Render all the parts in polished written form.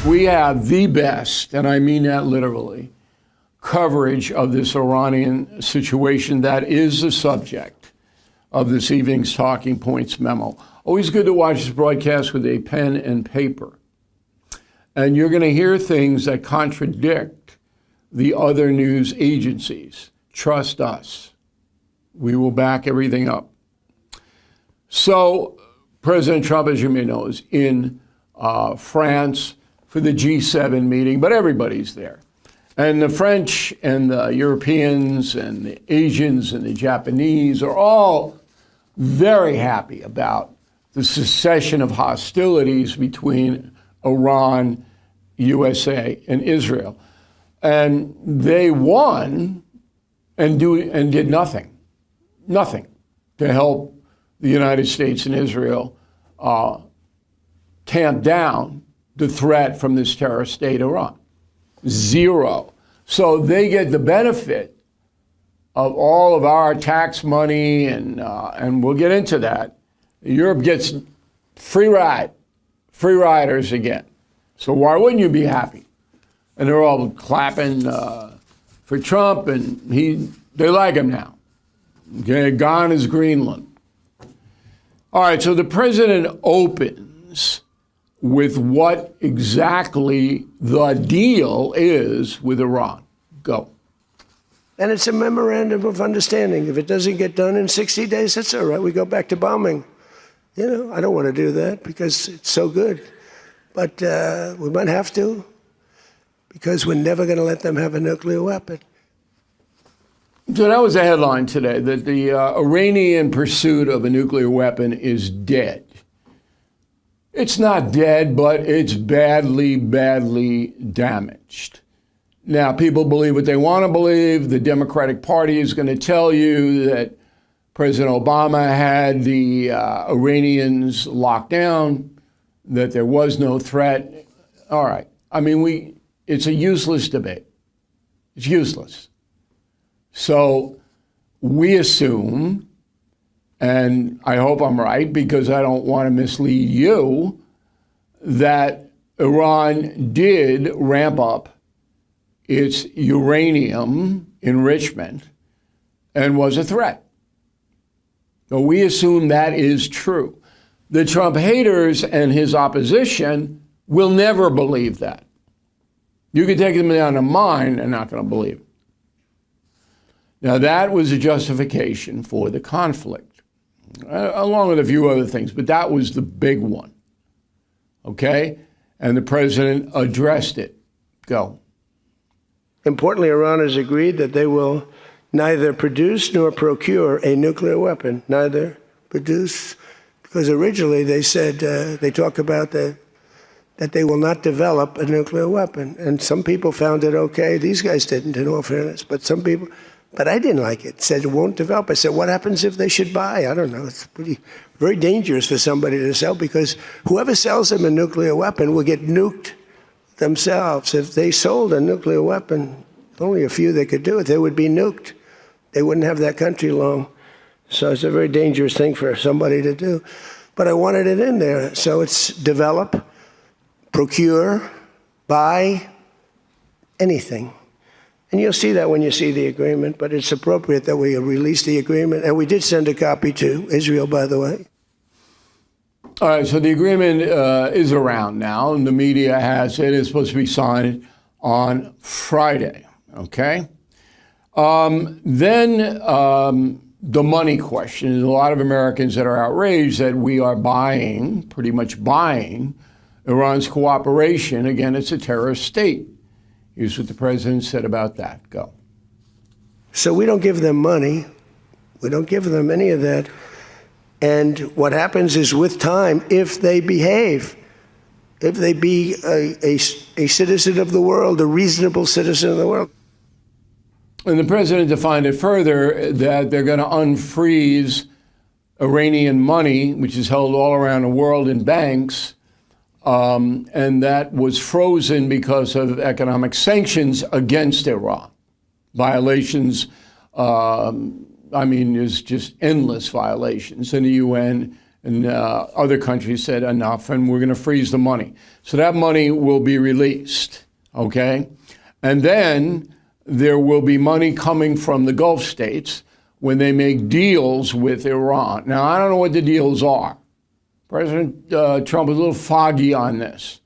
We have the best, and I mean that literally, coverage of this Iranian situation that is the subject of this evening's Talking Points memo. Always good to watch this broadcast with a pen and paper. And you're going to hear things that contradict the other news agencies. Trust us. We will back everything up. So President Trump, as you may know, is in France for the G7 meeting, but everybody's there. And the French and the Europeans and the Asians and the Japanese are all very happy about the cessation of hostilities between Iran, USA, and Israel. And they won and did nothing to help the United States and Israel tamp down the threat from this terrorist state, Iran. Zero. So they get the benefit of all of our tax money, and we'll get into that. Europe gets free riders again. So why wouldn't you be happy? And they're all clapping for Trump, and they like him now. Okay, gone is Greenland. All right, so the president opens with what exactly the deal is with Iran. Go. And it's a memorandum of understanding. If it doesn't get done in 60 days, that's all right. We go back to bombing. You know, I don't want to do that because it's so good. But we might have to, because we're never going to let them have a nuclear weapon. So that was a headline today, that the Iranian pursuit of a nuclear weapon is dead. It's not dead, but it's badly, badly damaged. Now, people believe what they want to believe. The Democratic Party is going to tell you that President Obama had the Iranians locked down, that there was no threat. All right. I mean, it's a useless debate. It's useless. So we assume, and I hope I'm right because I don't want to mislead you, that Iran did ramp up its uranium enrichment and was a threat. So we assume that is true. The Trump haters and his opposition will never believe that. You can take them down to mine, they're not going to believe it. Now, that was a justification for the conflict, along with a few other things, but that was the big one, okay? And the president addressed it. Go. Importantly, Iran has agreed that they will neither produce nor procure a nuclear weapon. Neither produce, because originally they said, they talk about that they will not develop a nuclear weapon. And some people found it okay. These guys didn't, in all fairness, but some people... But I didn't like it. Said it won't develop. I said, what happens if they should buy? I don't know. It's very dangerous for somebody to sell, because whoever sells them a nuclear weapon will get nuked themselves. If they sold a nuclear weapon, only a few that could do it, they would be nuked. They wouldn't have that country long. So it's a very dangerous thing for somebody to do. But I wanted it in there. So it's develop, procure, buy, anything. And you'll see that when you see the agreement, but it's appropriate that we release the agreement. And we did send a copy to Israel, by the way. All right, so the agreement is around now, and the media has it. It's supposed to be signed on Friday, okay? Then the money question. There's a lot of Americans that are outraged that we are buying, pretty much buying, Iran's cooperation. Again, it's a terrorist state. Here's what the president said about that. Go. So we don't give them money. We don't give them any of that. And what happens is, with time, if they behave, if they be a citizen of the world, a reasonable citizen of the world. And the president defined it further that they're going to unfreeze Iranian money, which is held all around the world in banks, and that was frozen because of economic sanctions against Iran. Violations, there's just endless violations in the UN And other countries said enough, and we're going to freeze the money. So that money will be released, okay? And then there will be money coming from the Gulf states when they make deals with Iran. Now, I don't know what the deals are. President Trump is a little foggy on this,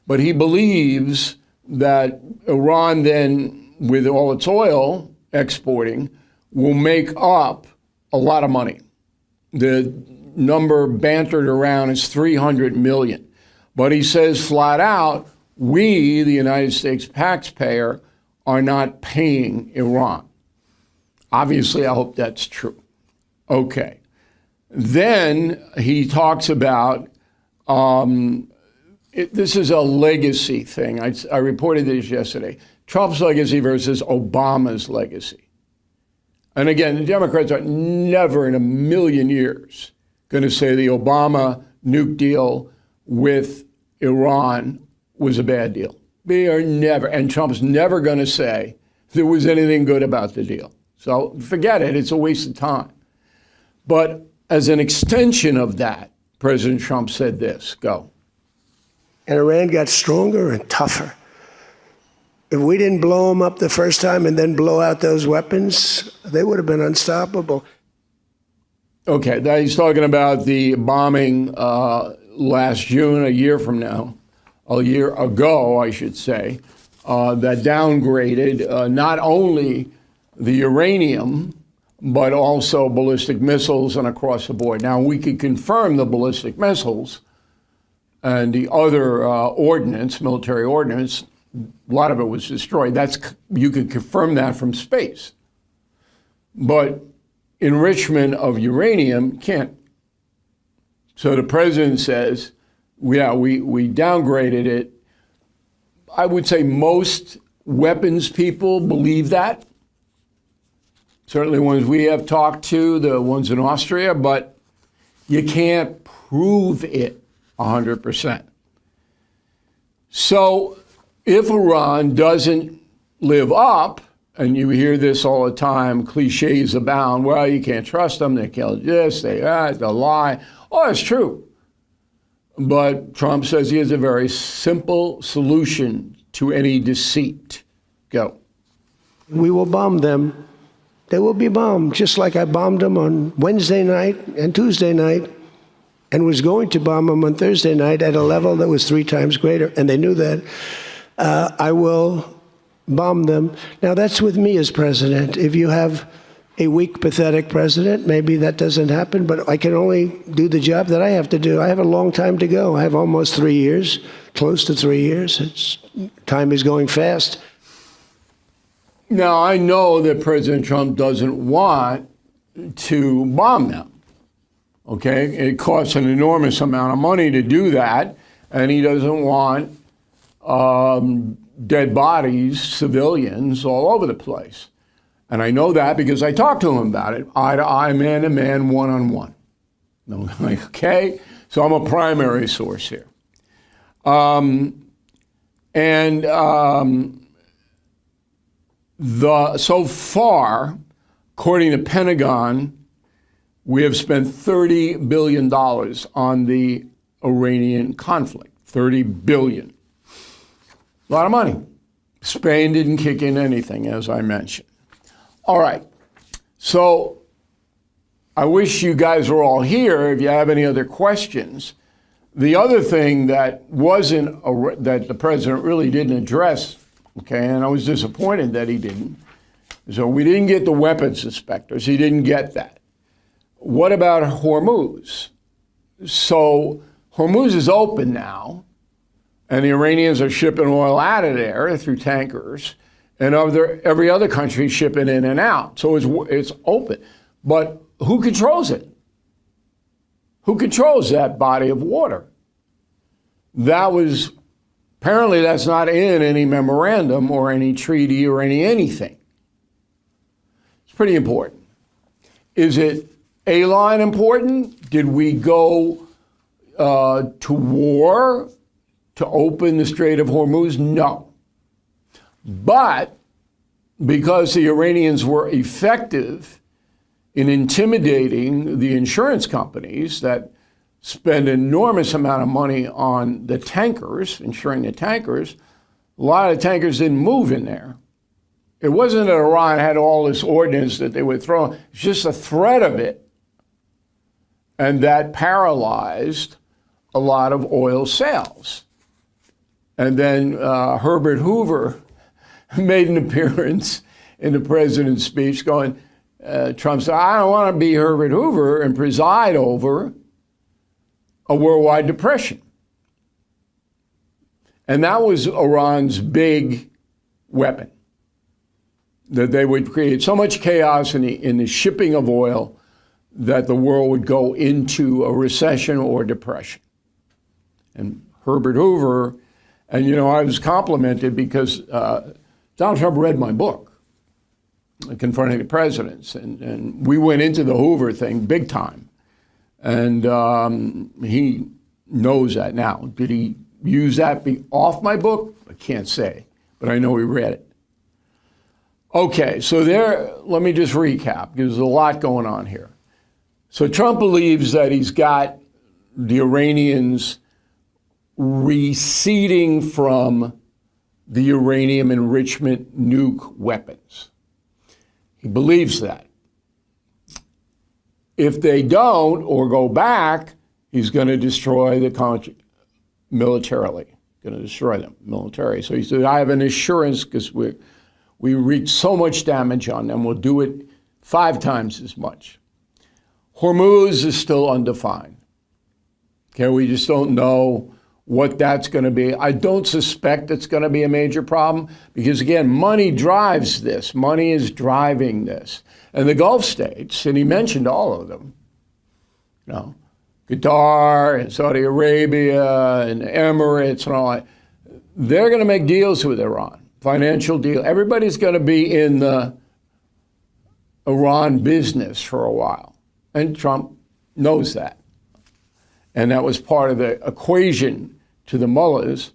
but he believes that Iran then, with all its oil exporting, will make up a lot of money. The number bantered around is 300 million. But he says flat out, we, the United States taxpayer, are not paying Iran. Obviously, I hope that's true. Okay. Then he talks about, this is a legacy thing. I reported this yesterday. Trump's legacy versus Obama's legacy. And again, the Democrats are never in a million years going to say the Obama nuke deal with Iran was a bad deal. They are never, and Trump's never going to say there was anything good about the deal. So forget it, it's a waste of time. But as an extension of that, President Trump said this, go. And Iran got stronger and tougher. If we didn't blow them up the first time and then blow out those weapons, they would have been unstoppable. Okay, now he's talking about the bombing last June, a year ago, I should say, that downgraded not only the uranium, but also ballistic missiles and across the board. Now, we could confirm the ballistic missiles and the other ordnance, military ordnance. A lot of it was destroyed. You could confirm that from space. But enrichment of uranium can't. So the president says, yeah, we downgraded it. I would say most weapons people believe that. Certainly ones we have talked to, the ones in Austria, but you can't prove it 100%. So if Iran doesn't live up, and you hear this all the time, cliches abound, well, you can't trust them, they killed this, they'll lie. Oh, it's true. But Trump says he has a very simple solution to any deceit. Go. We will bomb them. They will be bombed, just like I bombed them on Wednesday night and Tuesday night, and was going to bomb them on Thursday night at a level that was 3 times greater, and they knew that. I will bomb them. Now, that's with me as president. If you have a weak, pathetic president, maybe that doesn't happen, but I can only do the job that I have to do. I have a long time to go. I have almost 3 years, close to 3 years. Time is going fast. Now, I know that President Trump doesn't want to bomb them, okay? It costs an enormous amount of money to do that, and he doesn't want dead bodies, civilians, all over the place. And I know that because I talked to him about it, eye to eye, man to man, one-on-one. Okay? So I'm a primary source here. So far, according to Pentagon, we have spent $30 billion on the Iranian conflict. $30 billion. A lot of money. Spain didn't kick in anything, as I mentioned. All right. So I wish you guys were all here if you have any other questions. The other thing that that the president really didn't address, okay, and I was disappointed that he didn't, so we didn't get the weapons inspectors. He didn't get that. What about Hormuz? So Hormuz is open now, and the Iranians are shipping oil out of there through tankers, and every other country shipping in and out. So it's open. But who controls it? Who controls that body of water? Apparently that's not in any memorandum or any treaty or anything. It's pretty important. Is it A-line important? Did we go to war to open the Strait of Hormuz? No. But because the Iranians were effective in intimidating the insurance companies that spend an enormous amount of money on the tankers, insuring the tankers. A lot of the tankers didn't move in there. It wasn't that Iran had all this ordnance that they would throw. It's just the threat of it. And that paralyzed a lot of oil sales. And then Herbert Hoover made an appearance in the president's speech going, Trump said, I don't want to be Herbert Hoover and preside over a worldwide depression. And that was Iran's big weapon, that they would create so much chaos in the shipping of oil that the world would go into a recession or depression. And Herbert Hoover, and I was complimented because Donald Trump read my book, Confronting the Presidents, and we went into the Hoover thing big time. And he knows that now. Did he use that off my book? I can't say, but I know he read it. Okay, so let me just recap, because there's a lot going on here. So Trump believes that he's got the Iranians receding from the uranium enrichment nuke weapons. He believes that. If they don't or go back, he's going to destroy the country militarily, going to destroy them militarily. So he said, I have an assurance because we wreaked so much damage on them, we'll do it 5 times as much. Hormuz is still undefined. Okay, we just don't know what that's going to be. I don't suspect it's going to be a major problem because, again, money drives this. Money is driving this. And the Gulf states, and he mentioned all of them, Qatar and Saudi Arabia and Emirates and all that, they're going to make deals with Iran, financial deal. Everybody's going to be in the Iran business for a while. And Trump knows that. And that was part of the equation to the mullahs.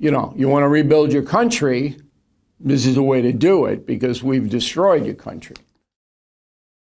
You want to rebuild your country, this is the way to do it because we've destroyed your country.